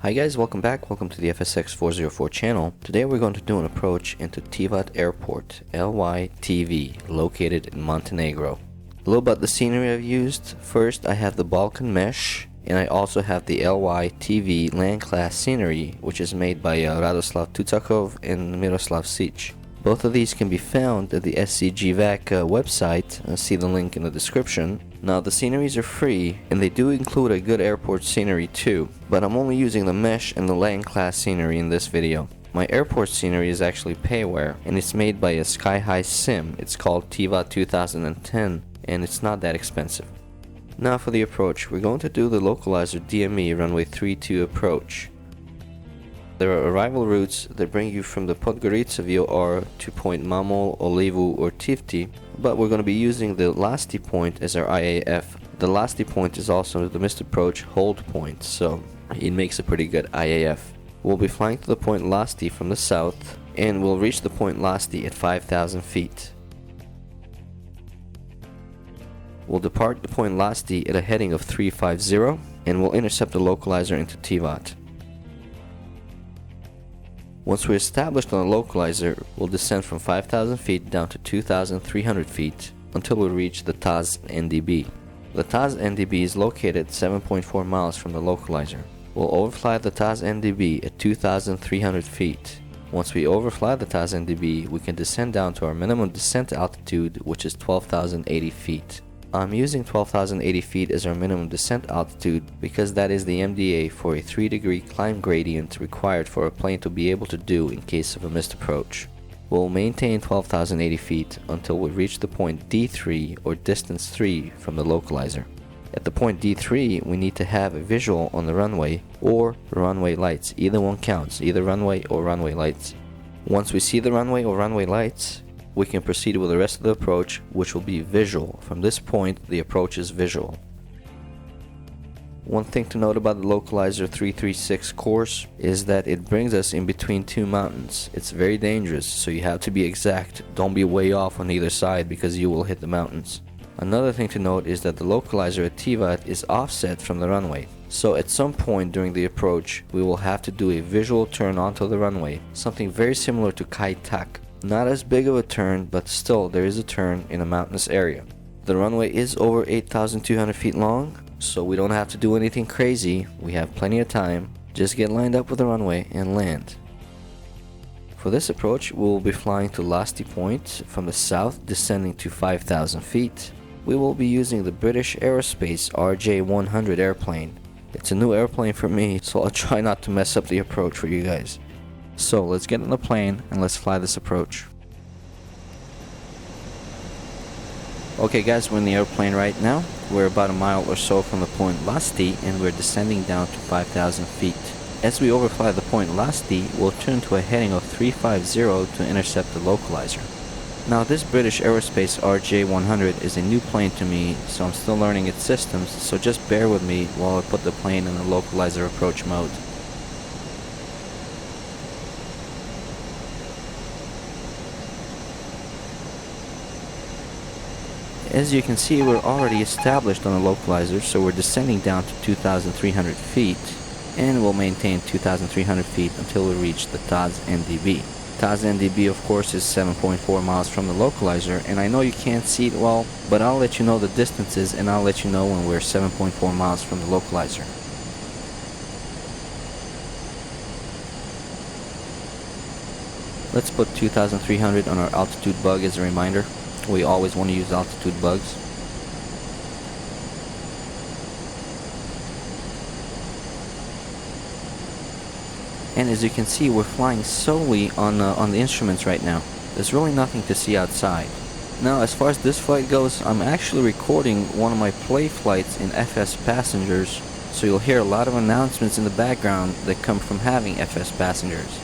Hi guys, welcome back. Welcome to the FSX 404 channel. Today we're going to do an approach into Tivat Airport, LYTV, located in Montenegro. A little about the scenery I've used. First, I have the Balkan mesh, and I also have the LYTV land class scenery, which is made by Radoslav Tucakov and Miroslav Sic. Both of these can be found at the SCGVACC website. See the link in the description. Now the sceneries are free, and they do include a good airport scenery too, but I'm only using the mesh and the land class scenery in this video. My airport scenery is actually Payware, and it's made by a SkyHighSim. It's called Tivat 2010, and it's not that expensive. Now for the approach, we're going to do the Localizer DME Runway 32 approach. There are arrival routes that bring you from the Podgorica VOR to Point Mamol, Olivu or Tivti, but we're going to be using the Lasti point as our IAF. The Lasti point is also the missed approach hold point, so it makes a pretty good IAF. We'll be flying to the point Lasti from the south, and we'll reach the point Lasti at 5,000 feet. We'll depart the point Lasti at a heading of 350, and we'll intercept the localizer into Tivat. Once we're established on the localizer, we'll descend from 5,000 feet down to 2,300 feet until we reach the TAZ NDB. The TAZ NDB is located 7.4 miles from the localizer. We'll overfly the TAZ NDB at 2,300 feet. Once we overfly the TAZ NDB, we can descend down to our minimum descent altitude, which is 12,080 feet. I'm using 12,080 feet as our minimum descent altitude because that is the MDA for a 3-degree climb gradient required for a plane to be able to do in case of a missed approach. We'll maintain 12,080 feet until we reach the point D3 or distance 3 from the localizer. At the point D3, we need to have a visual on the runway or runway lights. Either one counts, either runway or runway lights. Once we see the runway or runway lights, we can proceed with the rest of the approach, which will be visual. From this point, the approach is visual. One thing to note about the Localizer 336 course is that it brings us in between two mountains. It's very dangerous, so you have to be exact. Don't be way off on either side because you will hit the mountains. Another thing to note is that the Localizer at Tivat is offset from the runway. So at some point during the approach, we will have to do a visual turn onto the runway, something very similar to Kaitak. Not as big of a turn, but still there is a turn in a mountainous area. The runway is over 8,200 feet long, so we don't have to do anything crazy. We have plenty of time. Just get lined up with the runway and land. For this approach, we will be flying to Lasti Point from the south, descending to 5,000 feet. We will be using the British Aerospace RJ100 airplane. It's a new airplane for me, so I'll try not to mess up the approach for you guys. So let's get on the plane and let's fly this approach. Okay guys, we're in the airplane right now. We're about a mile or so from the point Lasti, and we're descending down to 5,000 feet. As we overfly the point Lasti, we'll turn to a heading of 350 to intercept the localizer. Now this British Aerospace RJ100 is a new plane to me, so I'm still learning its systems, so just bear with me while I put the plane in the localizer approach mode. As you can see, we're already established on the localizer, so we're descending down to 2,300 feet, and we'll maintain 2,300 feet until we reach the TAZ NDB. TAZ NDB, of course, is 7.4 miles from the localizer, and I know you can't see it well, but I'll let you know the distances, and I'll let you know when we're 7.4 miles from the localizer. Let's put 2,300 on our altitude bug as a reminder. We always want to use altitude bugs. And as you can see, we're flying solely on the instruments right now. There's really nothing to see outside. Now, as far as this flight goes, I'm actually recording one of my play flights in FS passengers, so you'll hear a lot of announcements in the background that come from having FS passengers.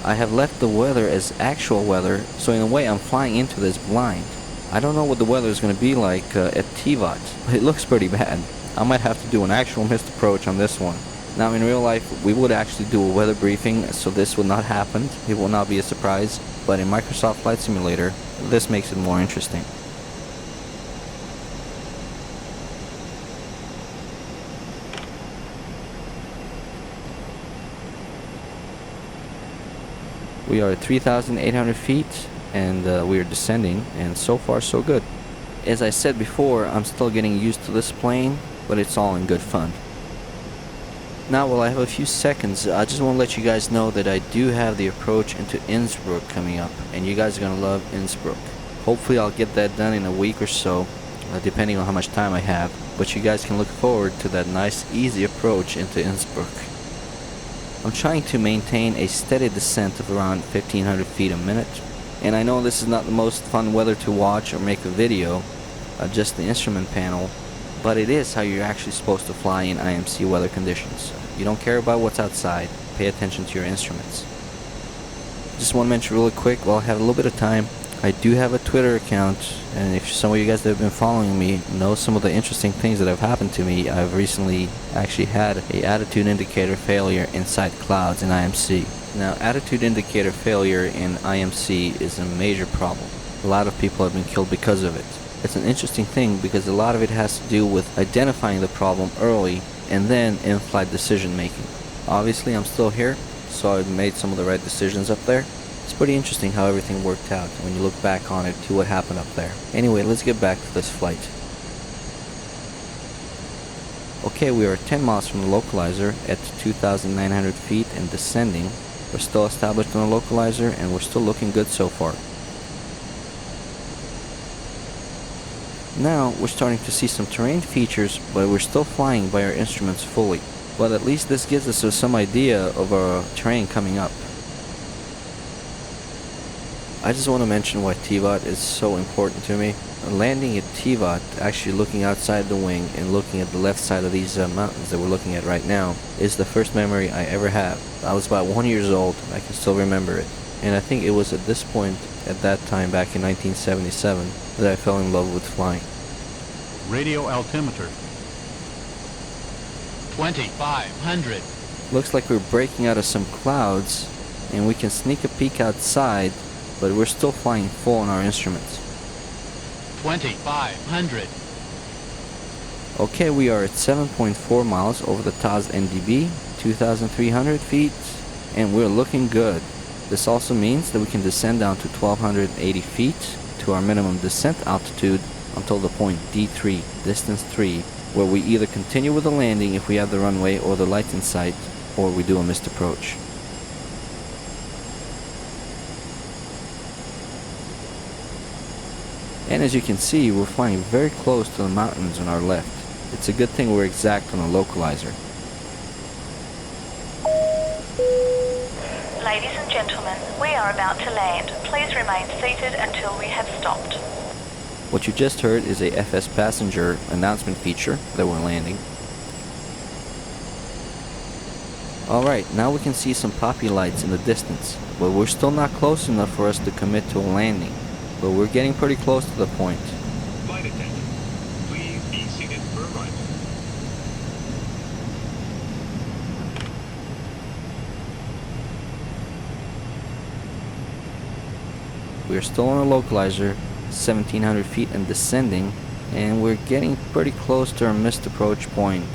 I have left the weather as actual weather, so in a way I'm flying into this blind. I don't know what the weather is going to be like at Tivat. It looks pretty bad. I might have to do an actual missed approach on this one. Now in real life we would actually do a weather briefing, so this will not happen. It will not be a surprise, but in Microsoft Flight Simulator this makes it more interesting. We are at 3,800 feet and we are descending, and so far so good. As I said before, I'm still getting used to this plane, but it's all in good fun. Now, while I have a few seconds, I just want to let you guys know that I do have the approach into Innsbruck coming up, and you guys are going to love Innsbruck. Hopefully I'll get that done in a week or so, depending on how much time I have, but you guys can look forward to that nice, easy approach into Innsbruck. I'm trying to maintain a steady descent of around 1,500 feet a minute, and I know this is not the most fun weather to watch or make a video, just the instrument panel, but it is how you're actually supposed to fly in IMC weather conditions. You don't care about what's outside, pay attention to your instruments. Just want to mention really quick, while I have a little bit of time, I do have a Twitter account, and if some of you guys that have been following me know some of the interesting things that have happened to me, I've recently actually had a attitude indicator failure inside clouds in IMC. Now, attitude indicator failure in IMC is a major problem. A lot of people have been killed because of it. It's an interesting thing because a lot of it has to do with identifying the problem early and then in-flight decision making. Obviously I'm still here, so I've made some of the right decisions up there. It's pretty interesting how everything worked out when you look back on it to what happened up there. Anyway, let's get back to this flight. Okay, we are 10 miles from the localizer at 2,900 feet and descending. We're still established on the localizer and we're still looking good so far. Now we're starting to see some terrain features, but we're still flying by our instruments fully. But at least this gives us some idea of our terrain coming up. I just want to mention why Tivat is so important to me. Landing at Tivat, actually looking outside the wing and looking at the left side of these mountains that we're looking at right now, is the first memory I ever have. I was about 1 year old, and I can still remember it. And I think it was at this point, at that time back in 1977, that I fell in love with flying. Radio altimeter 2,500. Looks like we're breaking out of some clouds, and we can sneak a peek outside, but we're still flying full on our instruments. 2,500. Okay, we are at 7.4 miles over the TAS NDB, 2,300 feet, and we're looking good. This also means that we can descend down to 1,280 feet to our minimum descent altitude until the point D3, distance 3, where we either continue with the landing if we have the runway or the lights in sight, or we do a missed approach. And as you can see, we're flying very close to the mountains on our left. It's a good thing we're exact on the localizer. Ladies and gentlemen, we are about to land. Please remain seated until we have stopped. What you just heard is a FS passenger announcement feature that we're landing. Alright, now we can see some poppy lights in the distance, but we're still not close enough for us to commit to a landing. But we're getting pretty close to the point. Flight attendant, please be seated for arrival. We're still on a localizer, 1,700 feet and descending, and we're getting pretty close to our missed approach point.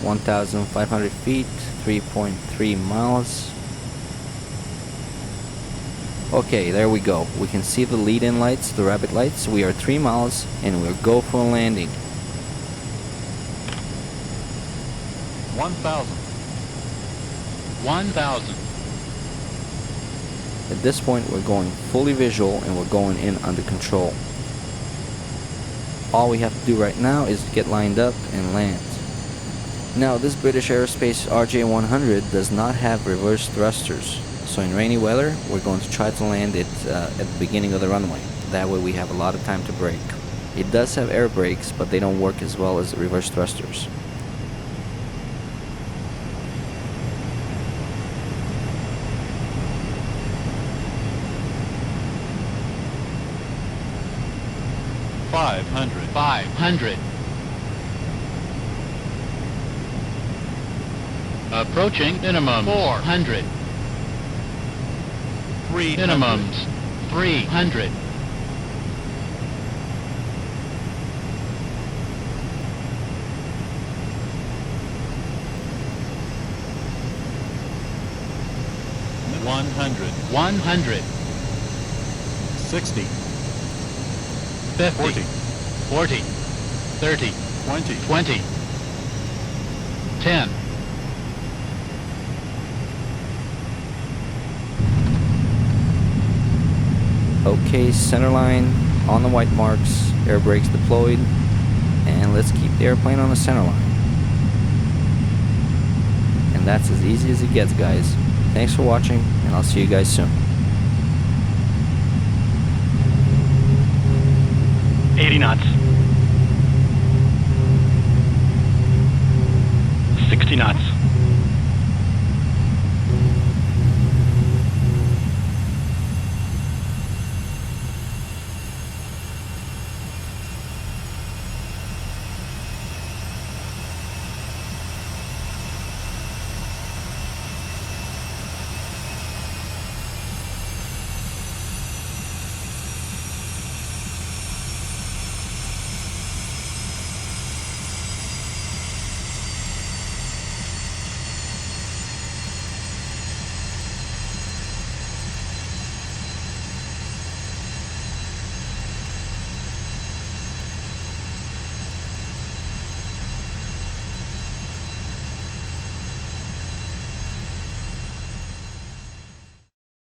(1,500 feet, 3.3 miles. Okay, there we go. We can see the lead-in lights, the rabbit lights. We are 3 miles and we'll go for a landing. 1,000. 1,000. At this point, we're going fully visual and we're going in under control. All we have to do right now is get lined up and land. Now, this British Aerospace RJ100 does not have reverse thrusters, so in rainy weather, we're going to try to land it at the beginning of the runway. That way we have a lot of time to brake. It does have air brakes, but they don't work as well as the reverse thrusters. Five hundred. Approaching minimum 400. Minimums 300. 100. 60, 50. 40, 40. 30. 20, 20. 10. Okay, center line on the white marks, air brakes deployed, and let's keep the airplane on the center line. And that's as easy as it gets, guys. Thanks for watching, and I'll see you guys soon. 80 knots.